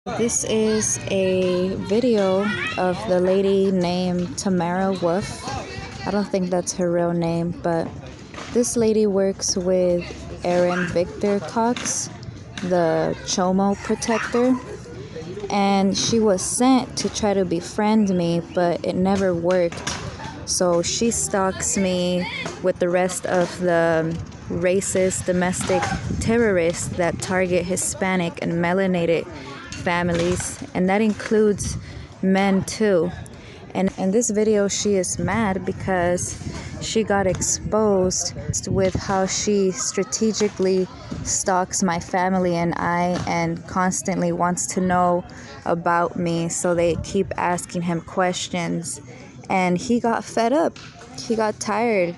This is a video of the lady named Tamara Wolf. I don't think that's her real name, but this lady works with Aaron Victor Cox, the Chomo protector, and she was sent to try to befriend me, but it never worked. So she stalks me with the rest of the racist domestic terrorists that target Hispanic and melanated families, and that includes men too. And in this video, she is mad because she got exposed with how she strategically stalks my family and I, and constantly wants to know about me, so they keep asking him questions. And he got fed up. He got tired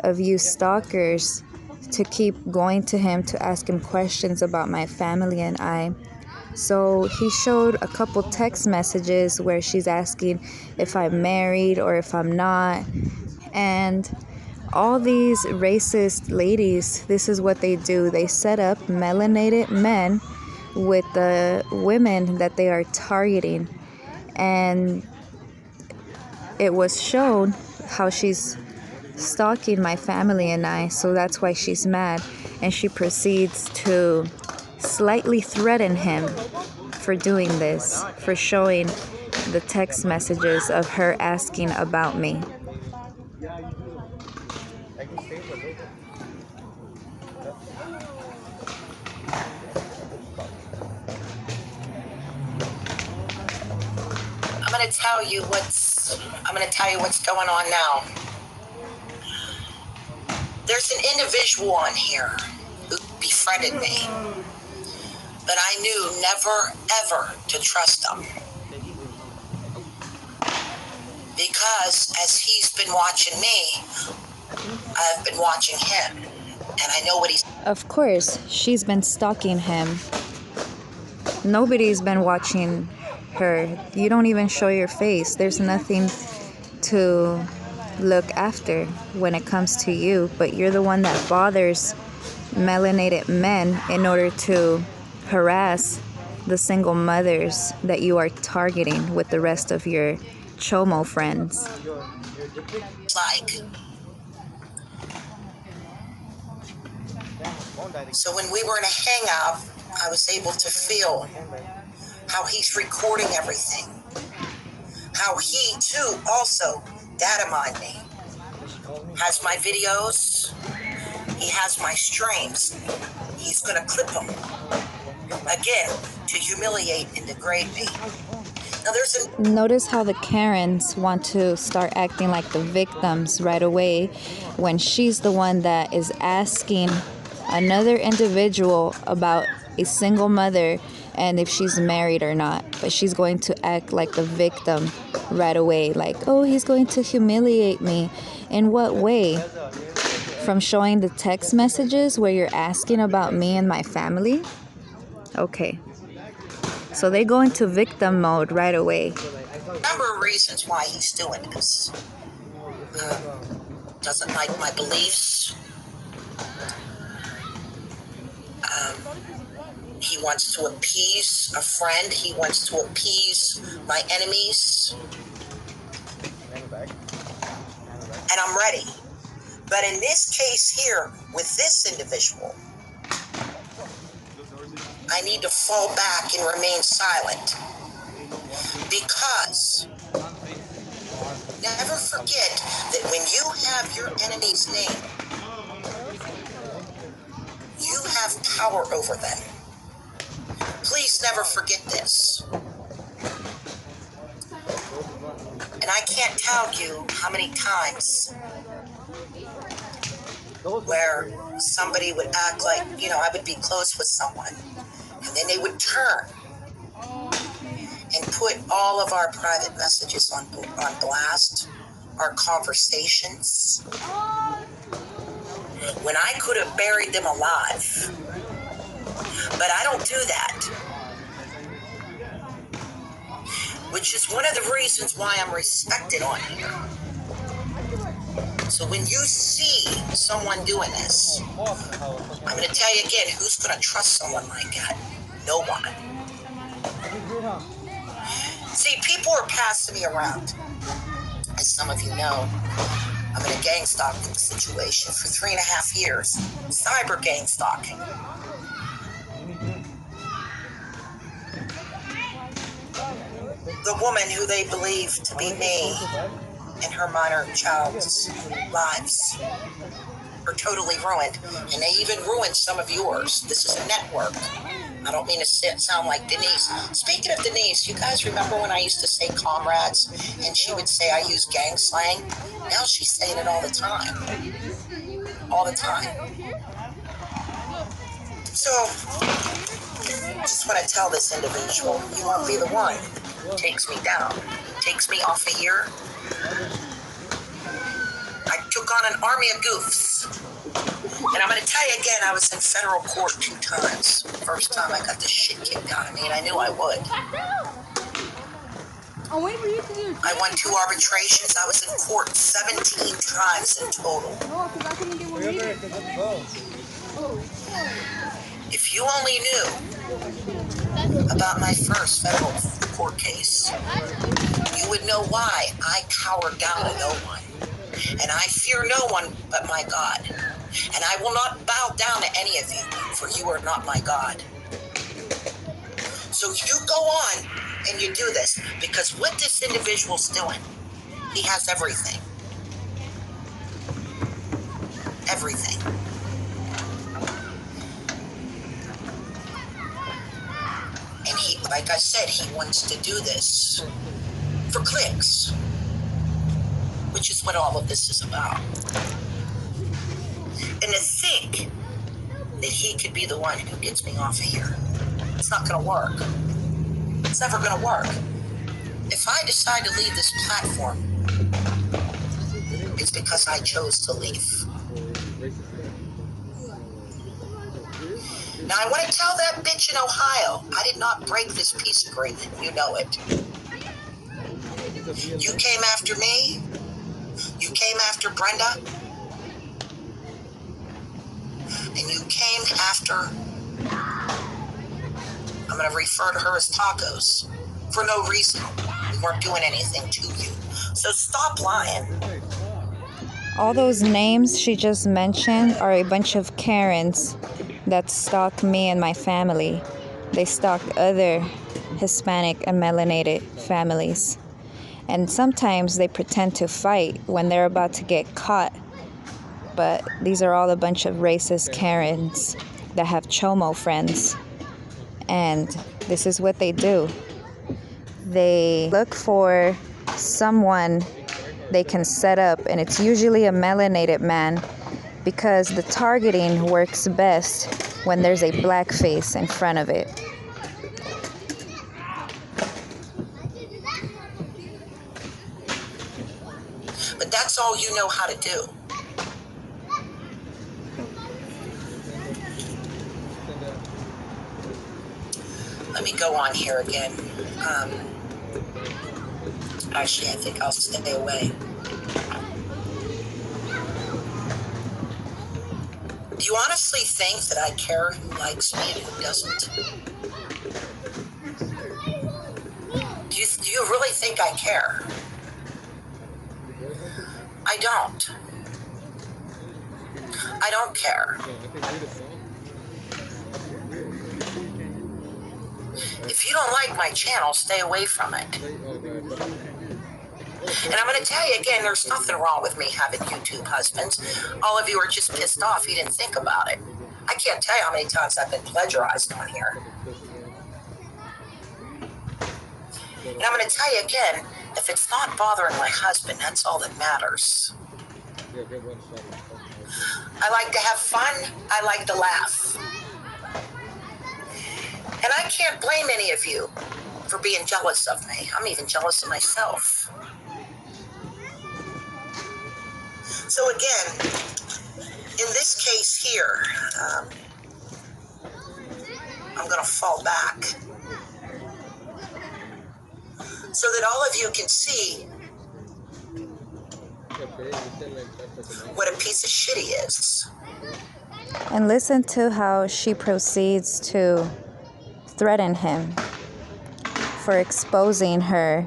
of you stalkers to keep going to him to ask him questions about my family and I. So he showed a couple text messages where she's asking if I'm married or if I'm not. And all these racist ladies, this is what they do. They set up melanated men with the women that they are targeting. And it was shown how she's stalking my family and I, so that's why she's mad. And she proceeds to slightly threaten him for doing this, for showing the text messages of her asking about me. I'm going to tell you what's going on now. There's an individual on here who befriended me, but I knew never ever to trust him, because as he's been watching me, I've been watching him, and I know what he's... Of course, she's been stalking him. Nobody's been watching her. You don't even show your face. There's nothing to look after when it comes to you, but you're the one that bothers melanated men in order to harass the single mothers that you are targeting with the rest of your Chomo friends. So when we were in a hangout, I was able to feel how he's recording everything, how he too also data mined me, has my videos, he has my streams. He's going to clip them again to humiliate and degrade me. Now Notice how the Karens want to start acting like the victims right away when she's the one that is asking another individual about a single mother and if she's married or not. But she's going to act like the victim right away, like, oh, he's going to humiliate me. In what way? From showing the text messages where you're asking about me and my family? Okay. So they go into victim mode right away. Number of reasons why he's doing this. Doesn't like my beliefs. He wants to appease a friend. He wants to appease my enemies. And I'm ready. But in this case here, with this individual, I need to fall back and remain silent. Because never forget that when you have your enemy's name, you have power over them. Please never forget this. And I can't tell you how many times where somebody would act like, I would be close with someone, and then they would turn and put all of our private messages on blast, our conversations, when I could have buried them alive. But I don't do that. Which is one of the reasons why I'm respected on here. So when you see someone doing this, I'm going to tell you again, who's going to trust someone like that? No one. See, people are passing me around. As some of you know, I'm in a gang stalking situation for 3.5 years. Cyber gang stalking. The woman who they believe to be me and her minor child's lives are totally ruined. And they even ruined some of yours. This is a network. I don't mean to sound like Denise. Speaking of Denise, you guys remember when I used to say comrades and she would say I use gang slang? Now she's saying it all the time. All the time. So, just want to tell this individual, you won't be the one who takes me down, takes me off a year. I took on an army of goofs. And I'm going to tell you again, I was in federal court 2 times. First time I got the shit kicked out of me, and I knew I would. I won 2 arbitrations. I was in court 17 times in total. If you only knew about my first federal court case, you would know why I cower down to no one. And I fear no one but my God. And I will not bow down to any of you, for you are not my God. So you go on and you do this, because what this individual's doing, he has everything. Everything. And he, like I said, he wants to do this for clicks, which is what all of this is about. And to think that he could be the one who gets me off of here, it's not going to work. It's never going to work. If I decide to leave this platform, it's because I chose to leave. Now, I want to tell that bitch in Ohio, I did not break this peace agreement. You know it. You came after me. You came after Brenda. And you came after, I'm going to refer to her as tacos, for no reason. We weren't doing anything to you. So stop lying. All those names she just mentioned are a bunch of Karens that stalk me and my family. They stalk other Hispanic and melanated families. And sometimes they pretend to fight when they're about to get caught. But these are all a bunch of racist Karens that have chomo friends. And this is what they do. They look for someone they can set up, and it's usually a melanated man, because the targeting works best when there's a black face in front of it. But that's all you know how to do. Let me go on here again. Actually, I think I'll stay away. Do you honestly think that I care who likes me and who doesn't? Do you really think I care? I don't. I don't care. If you don't like my channel, stay away from it. And I'm going to tell you again, there's nothing wrong with me having YouTube husbands. All of you are just pissed off you didn't think about it. I can't tell you how many times I've been plagiarized on here. And I'm going to tell you again, if it's not bothering my husband, that's all that matters. I like to have fun. I like to laugh. And I can't blame any of you for being jealous of me. I'm even jealous of myself. So again, in this case here, I'm going to fall back so that all of you can see what a piece of shit he is. And listen to how she proceeds to threaten him for exposing her,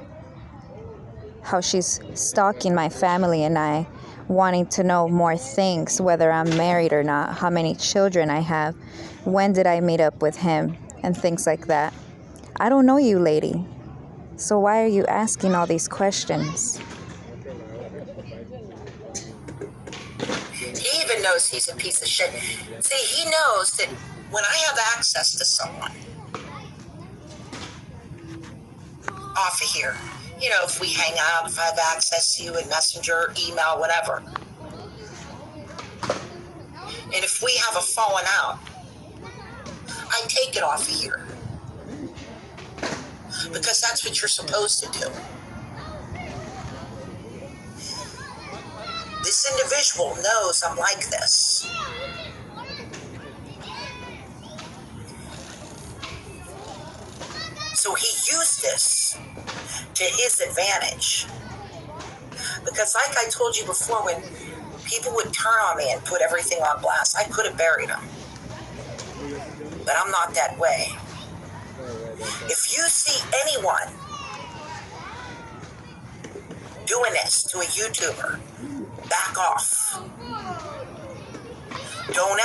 how she's stalking my family and I, wanting to know more things, whether I'm married or not, how many children I have, when did I meet up with him, and things like that. I don't know you, lady. So why are you asking all these questions? He even knows he's a piece of shit. See, he knows that when I have access to someone off of here, if we hang out, if I have access to you in Messenger, email, whatever, and if we have a falling out, I take it off of here. Because that's what you're supposed to do. This individual knows I'm like this. So he used this to his advantage. Because like I told you before, when people would turn on me and put everything on blast, I could have buried them. But I'm not that way. If you see anyone doing this to a YouTuber, back off. Don't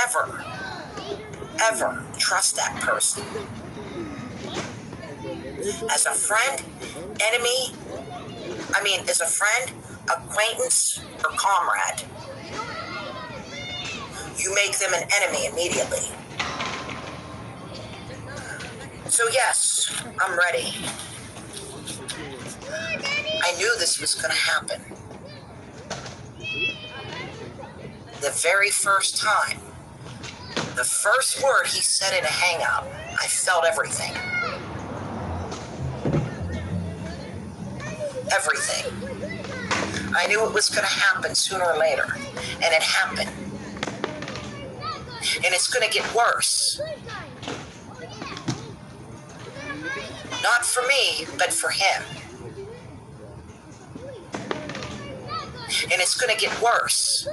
ever trust that person. As a friend, enemy, as a friend, acquaintance, or comrade, you make them an enemy immediately. So yes, I'm ready. I knew this was going to happen. The very first time, the first word he said in a hangout, I felt everything. Everything. I knew it was going to happen sooner or later, and it happened. And it's going to get worse. Not for me, but for him. And it's going to get worse.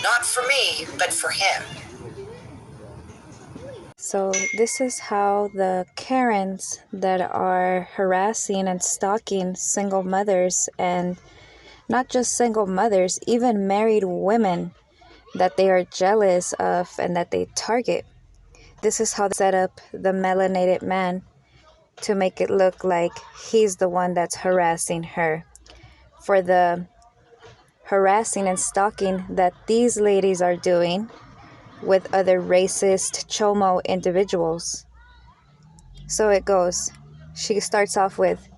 Not for me, but for him. So this is how the Karens that are harassing and stalking single mothers, and not just single mothers, even married women that they are jealous of and that they target. This is how they set up the melanated man to make it look like he's the one that's harassing her for the harassing and stalking that these ladies are doing with other racist chomo individuals. So it goes. She starts off with,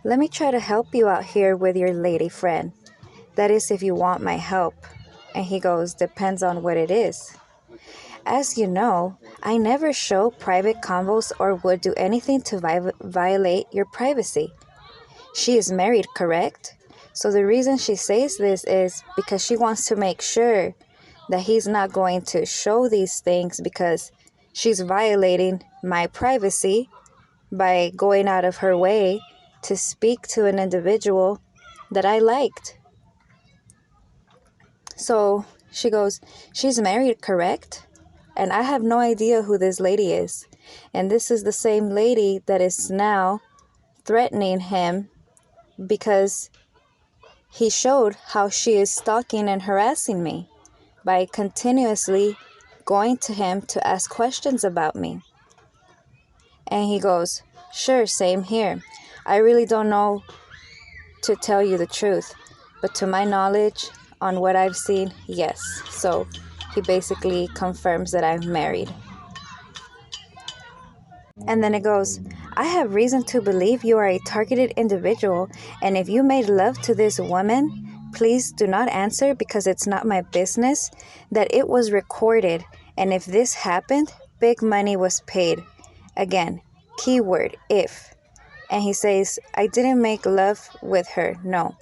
"Let me try to help you out here with your lady friend. That is if you want my help." And he goes, "Depends on what it is. As you know, I never show private convos or would do anything to violate your privacy. She is married, correct? So the reason she says this is because she wants to make sure that he's not going to show these things because she's violating my privacy by going out of her way to speak to an individual that I liked." So she goes, "She's married, correct? And I have no idea who this lady is. And this is the same lady that is now threatening him because he showed how she is stalking and harassing me by continuously going to him to ask questions about me." And he goes, "Sure, same here. I really don't know, to tell you the truth, but to my knowledge, on what I've seen, yes." So he basically confirms that I'm married. And then it goes, "I have reason to believe you are a targeted individual, and if you made love to this woman, please do not answer because it's not my business, that it was recorded, and if this happened, big money was paid." Again, keyword, if. And he says, "I didn't make love with her, no.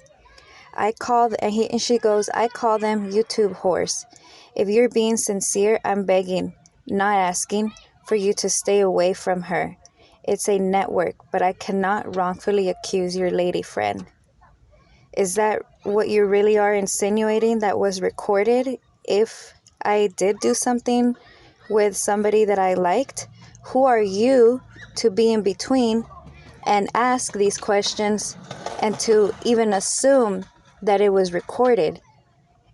I called," and she goes, "I call them YouTube whores. If you're being sincere, I'm begging, not asking, for you to stay away from her. It's a network, but I cannot wrongfully accuse your lady friend." Is that what you really are insinuating, that was recorded if I did do something with somebody that I liked? who are you to be in between and ask these questions and to even assume that it was recorded?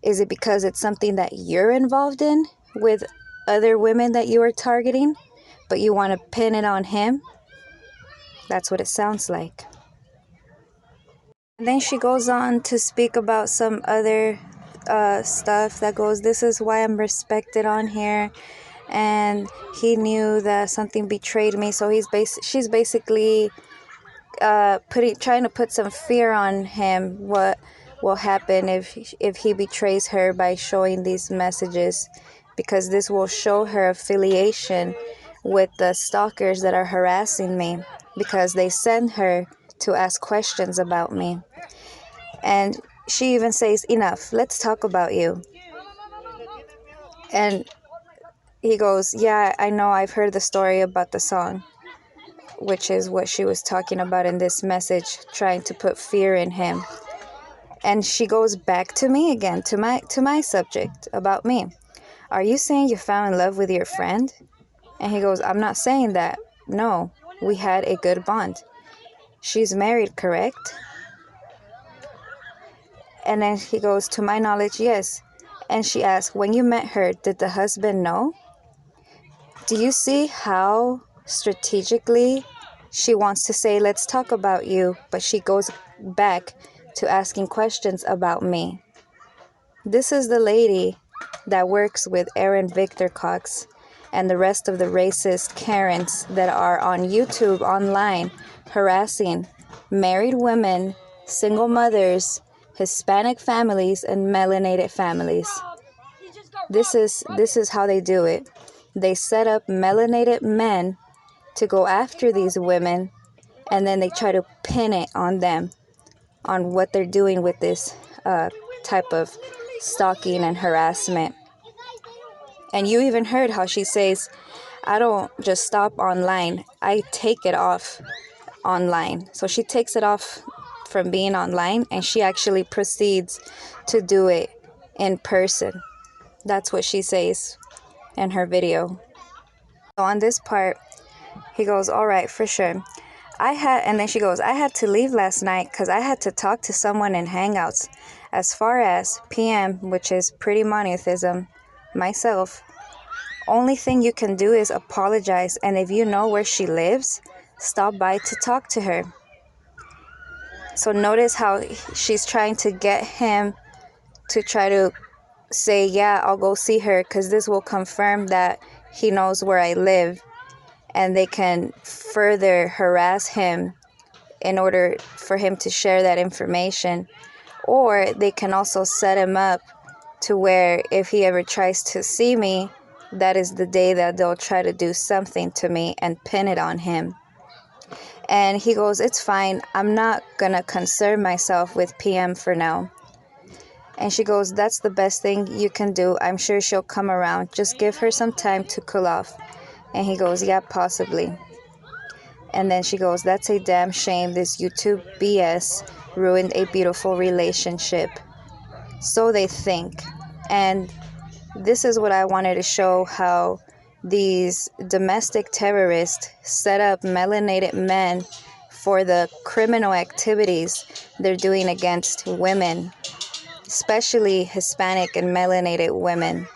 Is it because it's something that you're involved in with other women that you are targeting, but you want to pin it on him? That's what it sounds like. And then she goes on to speak about some other stuff that goes, this is why I'm respected on here. And he knew that something betrayed me. So she's basically trying to put some fear on him. What will happen if he betrays her by showing these messages, because this will show her affiliation with the stalkers that are harassing me, because they send her to ask questions about me. And she even says, enough, let's talk about you. And he goes, yeah, I know, I've heard the story about the song, which is what she was talking about in this message, trying to put fear in him. And she goes back to me again, to my subject, about me. Are you saying you fell in love with your friend? And he goes, I'm not saying that. No, we had a good bond. She's married, correct? And then he goes, to my knowledge, yes. And she asks, when you met her, did the husband know? Do you see how strategically she wants to say, let's talk about you, but she goes back to asking questions about me? This is the lady that works with Aaron Victor Cox and the rest of the racist Karens that are on YouTube online harassing married women, single mothers, Hispanic families, and melanated families. This is how they do it. They set up melanated men to go after these women, and then they try to pin it on them, on what they're doing with this type of stalking and harassment. And you even heard how she says, I don't just stop online, I take it off online. So she takes it off from being online, and she actually proceeds to do it in person. That's what she says in her video. So on this part, he goes, all right, for sure. And then she goes, I had to leave last night because I had to talk to someone in Hangouts. As far as PM, which is pretty monotheism, myself, only thing you can do is apologize, and if you know where she lives, stop by to talk to her. So notice how she's trying to get him to try to say, yeah, I'll go see her, because this will confirm that he knows where I live, and they can further harass him in order for him to share that information. Or they can also set him up to where if he ever tries to see me, that is the day that they'll try to do something to me and pin it on him. And he goes, it's fine, I'm not gonna concern myself with PM for now. And she goes, that's the best thing you can do. I'm sure she'll come around. Just give her some time to cool off. And he goes, yeah, possibly. And then she goes, that's a damn shame. This YouTube BS ruined a beautiful relationship. So they think. And this is what I wanted to show, how these domestic terrorists set up melanated men for the criminal activities they're doing against women, especially Hispanic and melanated women.